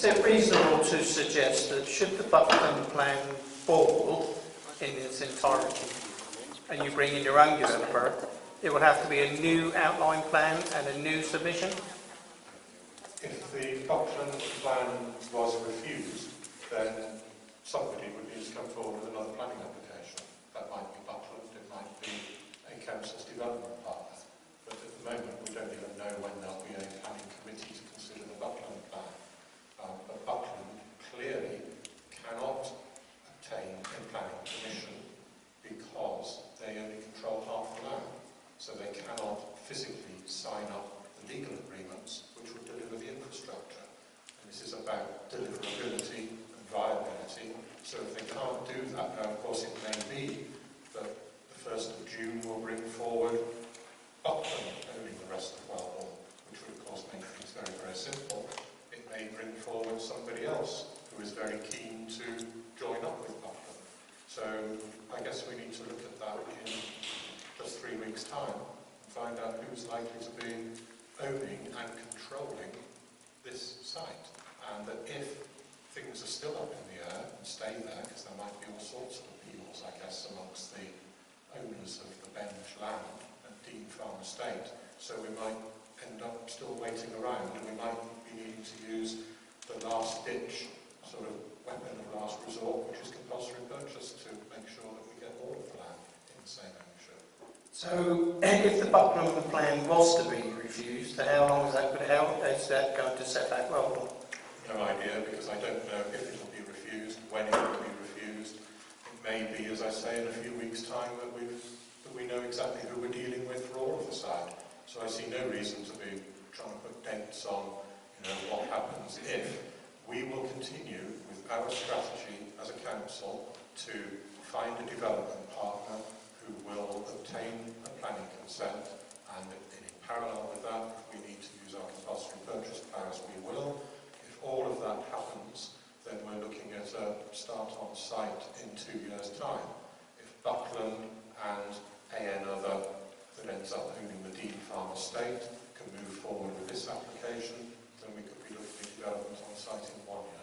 it reasonable to suggest that should the Buckland plan fall in its entirety and you bring in your own developer, it will have to be a new outline plan and a new submission? If the Buckland plan was refused, then somebody would need to come forward with another planning application. That might be Buckland, it might be a council's development partner. But at the moment, we don't even know when there'll be a planning committee to consider the Buckland plan. But Buckland clearly cannot obtain a planning permission because they only control half the land. So they cannot physically sign up the legal agreements which would deliver the infrastructure. And this is about deliverability and viability. So if they can't do that, now of course it may be that the 1st of June will bring forward Buckland owning the rest of Welborne, which would of course make things very, very simple. It may bring forward somebody else who is very keen to join up with Buckland. So I guess we need to look at that in just 3 weeks' time and find out who's likely to be owning and controlling this site. And that if things are still up in the air and stay there, because there might be all sorts of appeals, I guess, amongst the owners of the Bench land and Dean Farm Estate, so we might end up still waiting around, and we might be needing to use the last-ditch sort of weapon of last resort, which is compulsory purchase, to make sure that we get all of the land in the same ownership. So, if the Buckland plan was to be refused, how long is that going to set back Welborne? No idea, because I don't know if it will be refused, when it will be refused. It may be, as I say, in a few weeks' time that we know exactly who we're dealing with for all of the side. So I see no reason to be trying to put dates on, what happens if. We will continue with our strategy as a council to find a development partner who will obtain a planning consent, and in parallel with that, if we need to use our compulsory purchase powers, we will. If all of that happens, then we're looking at a start on site in 2 years' time. If Buckland and another that ends up owning the Dean Farm Estate can move forward with this application, then we could be looking at development on site in 1 year.